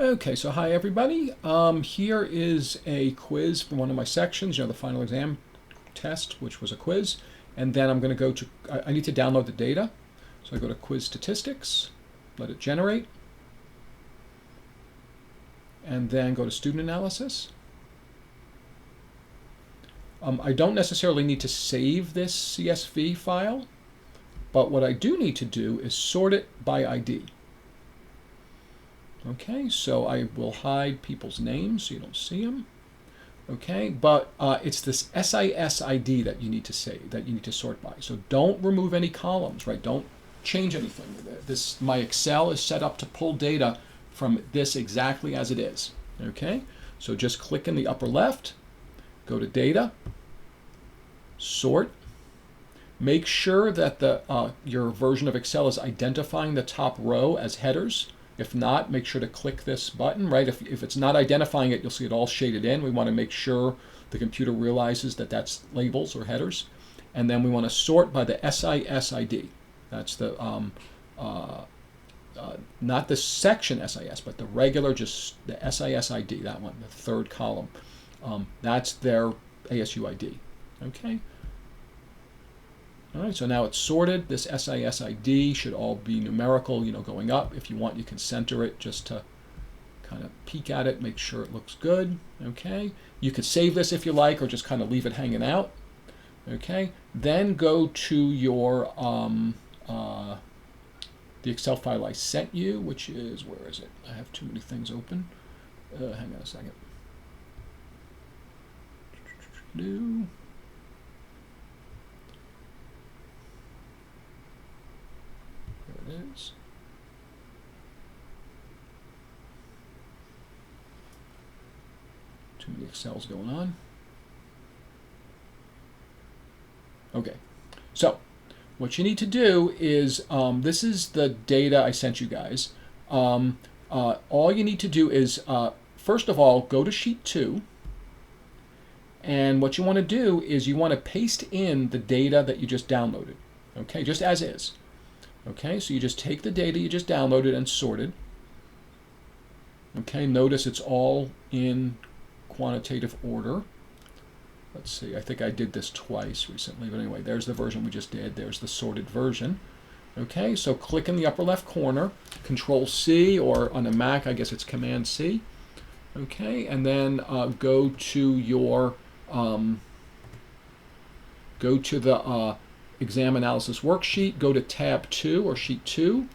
Okay, so hi everybody. Here is a quiz for one of my sections, the final exam test, which was a quiz. And then I'm going to go to, I need to download the data. So I go to quiz statistics, let it generate, and then go to student analysis. I don't necessarily need to save this CSV file, but what I do need to do is sort it by ID. Okay, so I will hide people's names so you don't see them. Okay, but it's this SIS ID that you need to save, that you need to sort by. So don't remove any columns, right? Don't change anything. My Excel is set up to pull data from this exactly as it is. Okay, so just click in the upper left, go to Data, Sort. Make sure that your version of Excel is identifying the top row as headers. If not, make sure to click this button, right? If it's not identifying it, you'll see it all shaded in. We want to make sure the computer realizes that that's labels or headers. And then we want to sort by the SIS ID. That's the, not the section SIS, but the regular, just the SIS ID, that one, the third column. That's their ASU ID, okay? All right, so now it's sorted. This SIS ID should all be numerical, going up. If you want, you can center it just to kind of peek at it, make sure it looks good, okay? You could save this if you like, or just kind of leave it hanging out, okay? Then go to your, the Excel file I sent you, which is, where is it? I have too many things open. Hang on a second. New. There it is. Too many Excels going on. Okay, so what you need to do is, this is the data I sent you guys. All you need to do is, first of all, go to sheet 2. And what you want to do is you want to paste in the data that you just downloaded, okay, just as is. Okay, so you just take the data you just downloaded and sorted. Okay, notice it's all in quantitative order. Let's see, I think I did this twice recently, but anyway, there's the version we just did. There's the sorted version. Okay, so click in the upper left corner, Control C, or on a Mac, I guess it's Command C. Okay, and then go to your, go to the exam analysis worksheet, go to tab 2 or sheet 2.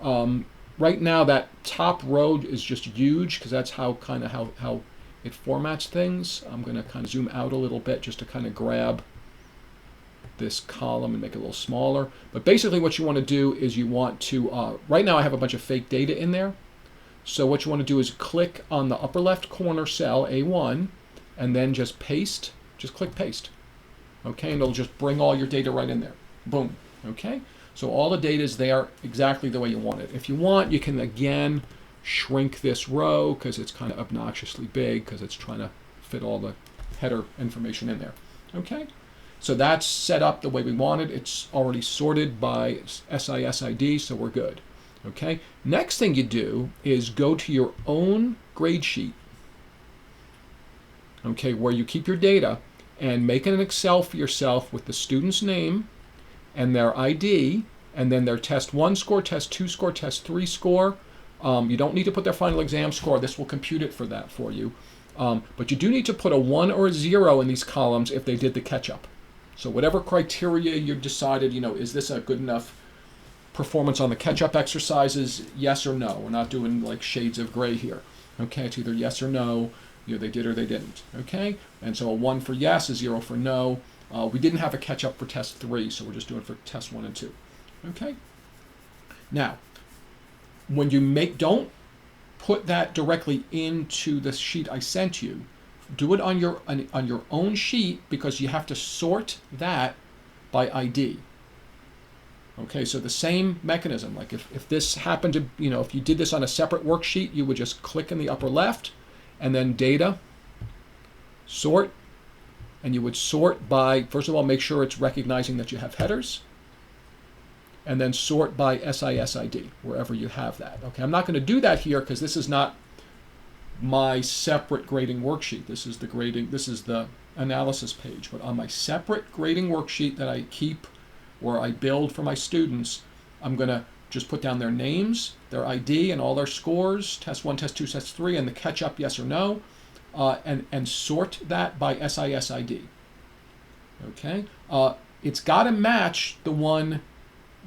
Right now that top row is just huge because that's how it formats things. I'm going to kind of zoom out a little bit just to kind of grab this column and make it a little smaller. But basically what you want to do is you want to, right now I have a bunch of fake data in there. So what you want to do is click on the upper left corner cell, A1, and then just paste, just click paste. Okay, and it'll just bring all your data right in there. Boom, okay? So all the data is there exactly the way you want it. If you want, you can again shrink this row because it's kind of obnoxiously big because it's trying to fit all the header information in there. Okay, so that's set up the way we want it. It's already sorted by SIS ID, so we're good. Okay, next thing you do is go to your own grade sheet, okay, where you keep your data, and make an Excel for yourself with the student's name and their ID, and then their test 1 score, test 2 score, test 3 score. You don't need to put their final exam score. This will compute it for that for you. But you do need to put a 1 or a 0 in these columns if they did the catch-up. So whatever criteria you decided, is this a good enough performance on the catch-up exercises, yes or no. We're not doing like shades of gray here. Okay, it's either yes or no, they did or they didn't. Okay, and so a 1 for yes, a 0 for no. We didn't have a catch-up for test 3, so we're just doing for test 1 and 2. Okay, now when you don't put that directly into the sheet I sent you. Do it on your own sheet because you have to sort that by ID. Okay, so the same mechanism, like if this happened to, if you did this on a separate worksheet, you would just click in the upper left and then data, sort, and you would sort by, first of all, make sure it's recognizing that you have headers, and then sort by SIS ID, wherever you have that. Okay, I'm not going to do that here because this is not my separate grading worksheet. This is the analysis page. But on my separate grading worksheet that I keep, where I build for my students, I'm going to just put down their names, their ID, and all their scores, test 1, test 2, test 3, and the catch-up yes or no, and sort that by SIS-ID. Okay? It's got to match the one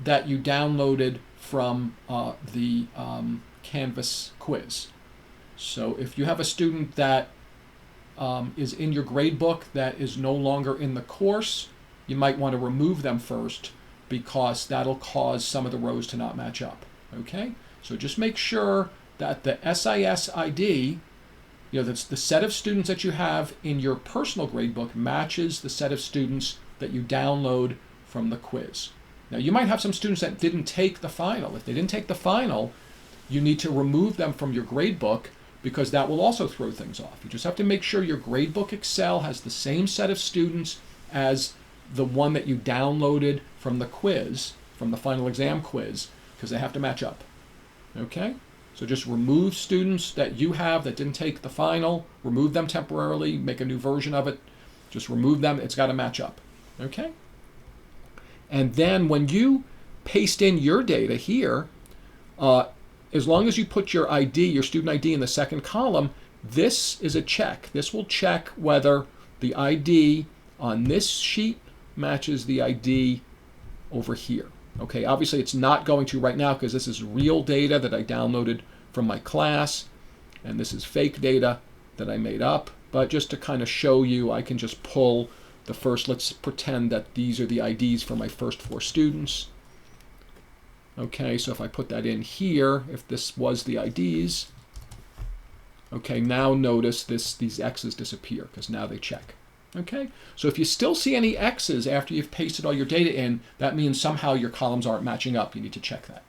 that you downloaded from the Canvas quiz. So if you have a student that is in your grade book that is no longer in the course, you might want to remove them first, because that'll cause some of the rows to not match up. Okay? So just make sure that the SIS ID, that's the set of students that you have in your personal gradebook, matches the set of students that you download from the quiz. Now, you might have some students that didn't take the final. If they didn't take the final, you need to remove them from your gradebook, because that will also throw things off. You just have to make sure your gradebook Excel has the same set of students as the one that you downloaded from the quiz, from the final exam quiz, because they have to match up. Okay? So just remove students that you have that didn't take the final, remove them temporarily, make a new version of it, just remove them, it's got to match up. Okay? And then when you paste in your data here, as long as you put your ID, your student ID in the second column, this is a check. This will check whether the ID on this sheet matches the ID over here. Okay, obviously it's not going to right now, because this is real data that I downloaded from my class, and this is fake data that I made up. But just to kind of show you, I can just pull the first, let's pretend that these are the IDs for my first 4 students. Okay, so if I put that in here, if this was the IDs, okay, now notice these X's disappear, because now they check. Okay, so if you still see any X's after you've pasted all your data in, that means somehow your columns aren't matching up. You need to check that.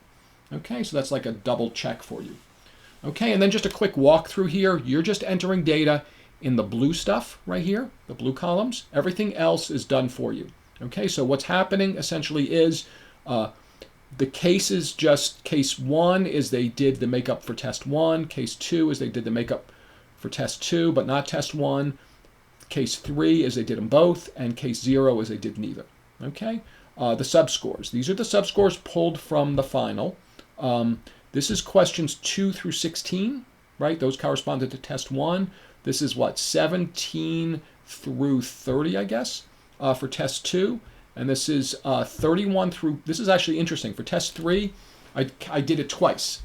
Okay, so that's like a double check for you. Okay, and then just a quick walkthrough here. You're just entering data in the blue stuff right here, the blue columns. Everything else is done for you. Okay, so what's happening essentially is the cases, just case 1 is they did the makeup for test 1. Case 2 is they did the makeup for test 2, but not test 1. Case 3 is they did them both, and case 0 is they did neither. Okay? The subscores. These are the subscores pulled from the final. This is questions 2 through 16, right? Those corresponded to test 1. This is what, 17 through 30, I guess, for test 2. And this is 31 through, this is actually interesting. For test 3, I did it twice.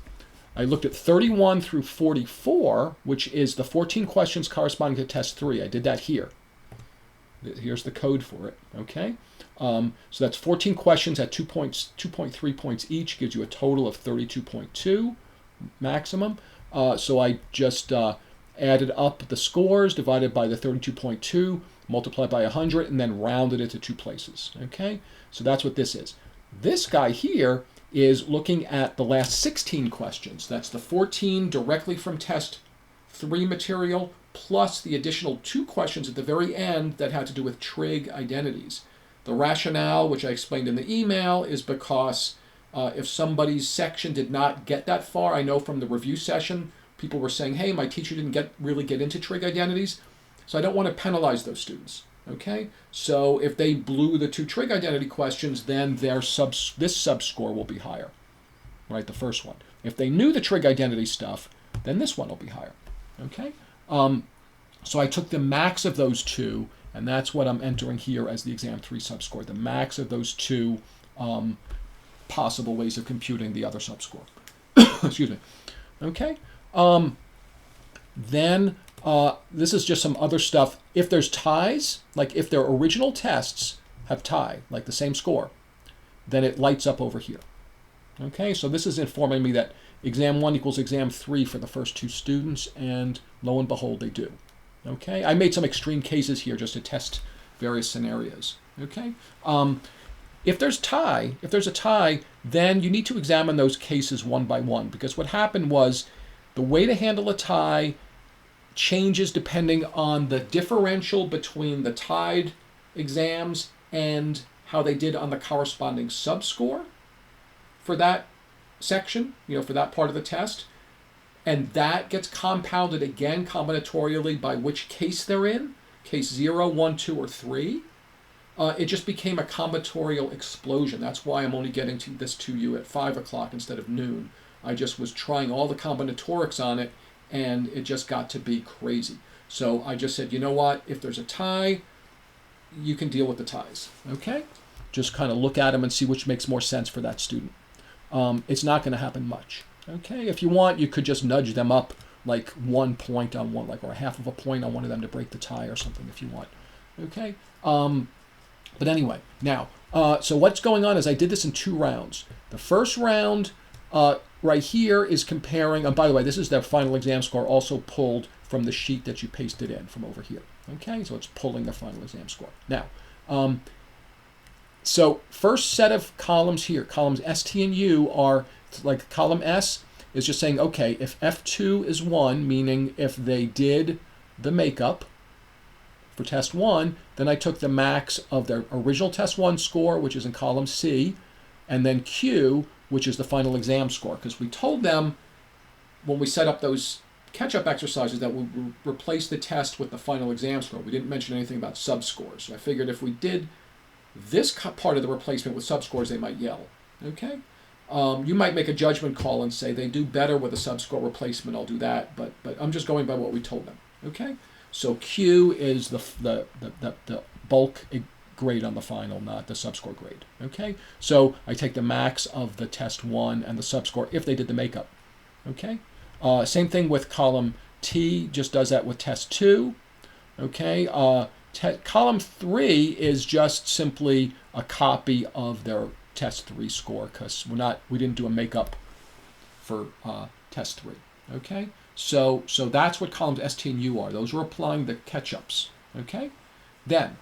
I looked at 31 through 44, which is the 14 questions corresponding to test 3. I did that here. Here's the code for it, okay? So that's 14 questions at 2.3 points each, gives you a total of 32.2 maximum. So I just added up the scores, divided by the 32.2, multiplied by 100, and then rounded it to 2 places, okay? So that's what this is. This guy here is looking at the last 16 questions. That's the 14 directly from test 3 material, plus the additional 2 questions at the very end that had to do with trig identities. The rationale, which I explained in the email, is because if somebody's section did not get that far, I know from the review session, people were saying, hey, my teacher didn't really get into trig identities, so I don't want to penalize those students. Okay, so if they blew the 2 trig identity questions, then this subscore will be higher, right? The first one. If they knew the trig identity stuff, then this one will be higher. Okay, so I took the max of those 2, and that's what I'm entering here as the exam 3 subscore. The max of those 2 possible ways of computing the other subscore. Excuse me. Okay. Then this is just some other stuff. If there's ties, like if their original tests have tie, like the same score, then it lights up over here. Okay, so this is informing me that exam 1 equals exam 3 for the first 2 students, and lo and behold, they do. Okay, I made some extreme cases here just to test various scenarios. Okay, if there's a tie, then you need to examine those cases one by one, because what happened was the way to handle a tie changes depending on the differential between the tied exams and how they did on the corresponding subscore for that section, for that part of the test. And that gets compounded again combinatorially by which case they're in, case 0, 1, 2, or 3. It just became a combinatorial explosion. That's why I'm only getting to this to you at 5 o'clock instead of noon. I just was trying all the combinatorics on it, and it just got to be crazy. So I just said, you know what? If there's a tie, you can deal with the ties. Okay? Just kind of look at them and see which makes more sense for that student. It's not going to happen much. Okay? If you want, you could just nudge them up like 1 point on one, like, or half of a point on one of them to break the tie or something if you want. Okay? But anyway, now, so what's going on is I did this in 2 rounds. The first round right here is comparing, and by the way, this is their final exam score also pulled from the sheet that you pasted in from over here. Okay, so it's pulling the final exam score. Now, so first set of columns here, columns S, T, and U are like column S is just saying, okay, if F2 is 1, meaning if they did the makeup for test 1, then I took the max of their original test 1 score, which is in column C, and then Q, which is the final exam score, because we told them when we set up those catch-up exercises that we replace the test with the final exam score. We didn't mention anything about subscores. So I figured if we did this part of the replacement with subscores, they might yell. Okay? You might make a judgment call and say they do better with a subscore replacement. I'll do that, but I'm just going by what we told them. Okay? So Q is the bulk grade on the final, not the subscore grade. Okay? So I take the max of the test 1 and the subscore if they did the makeup. Okay? Same thing with column T, just does that with test 2. Okay? Column 3 is just simply a copy of their test 3 score because we didn't do a makeup for test 3. Okay? So that's what columns S, T, and U are. Those are applying the catch-ups. Okay? Then,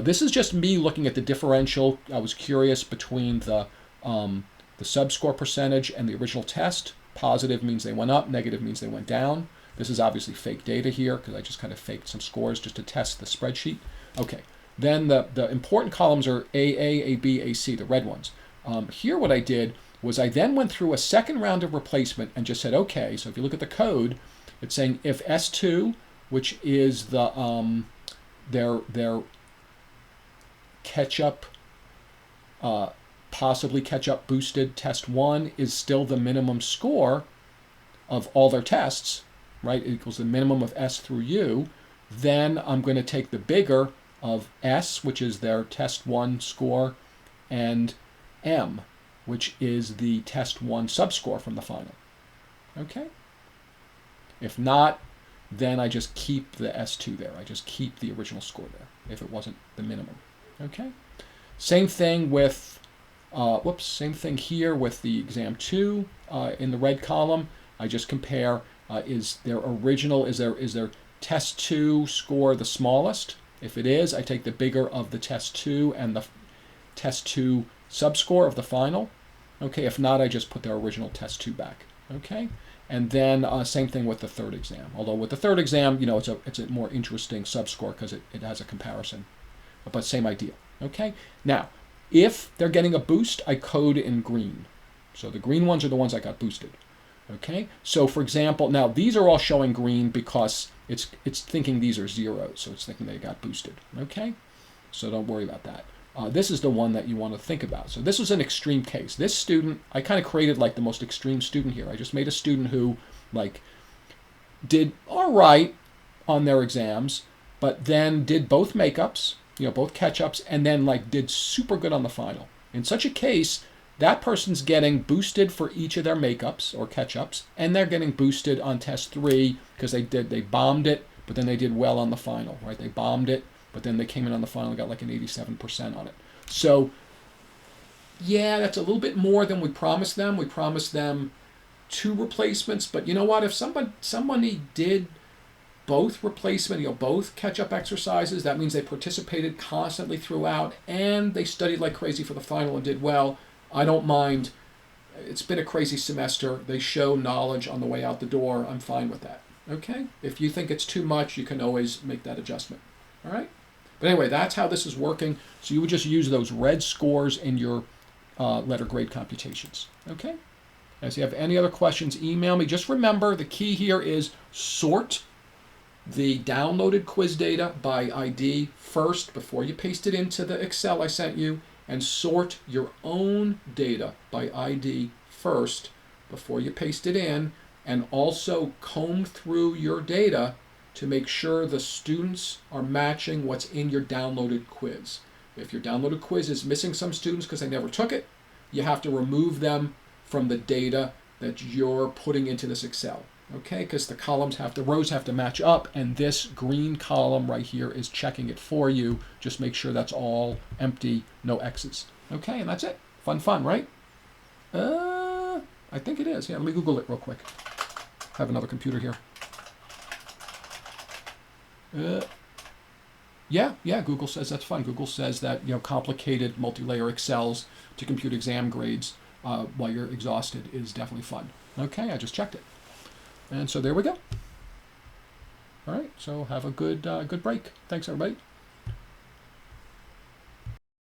this is just me looking at the differential. I was curious between the subscore percentage and the original test. Positive means they went up, negative means they went down. This is obviously fake data here because I just kind of faked some scores just to test the spreadsheet. Okay, then the important columns are AA, AB, AC, the red ones. Here what I did was I then went through a second round of replacement and just said, okay, so if you look at the code, it's saying if S2, which is the their catch-up, possibly catch-up boosted test 1 is still the minimum score of all their tests, right? It equals the minimum of S through U. Then I'm going to take the bigger of S, which is their test 1 score, and M, which is the test 1 subscore from the final. Okay? If not, then I just keep the S2 there. I just keep the original score there if it wasn't the minimum. Okay? Same thing with same thing here with the exam 2 in the red column. I just compare is their test 2 score the smallest? If it is, I take the bigger of the test 2 and the test 2 subscore of the final. Okay, if not, I just put their original test 2 back. Okay, and then same thing with the third exam. Although with the third exam, it's a more interesting subscore because it has a comparison, but same idea. Okay, now if they're getting a boost, I code in green. So the green ones are the ones that got boosted. Okay, so for example, now these are all showing green because it's thinking these are zeros, so it's thinking they got boosted. Okay, so don't worry about that. This is the one that you want to think about. So this is an extreme case. This student, I kind of created like the most extreme student here. I just made a student who like did all right on their exams, but then did both makeups, both catch-ups, and then like did super good on the final. In such a case, that person's getting boosted for each of their makeups or catch-ups, and they're getting boosted on test 3 because they bombed it, but then they did well on the final, right? They bombed it, but then they came in on the final and got like an 87% on it. So yeah, that's a little bit more than we promised them. We promised them 2 replacements, but you know what? If somebody did both replacement, both catch-up exercises, that means they participated constantly throughout, and they studied like crazy for the final and did well. I don't mind. It's been a crazy semester. They show knowledge on the way out the door. I'm fine with that. Okay? If you think it's too much, you can always make that adjustment. All right? But anyway, that's how this is working. So you would just use those red scores in your letter grade computations. Okay? As you have any other questions, email me. Just remember, the key here is sort the downloaded quiz data by ID first before you paste it into the Excel I sent you, and sort your own data by ID first before you paste it in, and also comb through your data to make sure the students are matching what's in your downloaded quiz. If your downloaded quiz is missing some students because they never took it, you have to remove them from the data that you're putting into this Excel. Okay, because the rows have to match up, and this green column right here is checking it for you. Just make sure that's all empty, no X's. Okay, and that's it. Fun, right? I think it is. Yeah, let me Google it real quick. I have another computer here. Yeah, Google says that's fun. Google says that, complicated multi-layer Excels to compute exam grades while you're exhausted is definitely fun. Okay, I just checked it. And so there we go. All right, so have a good break. Thanks, everybody.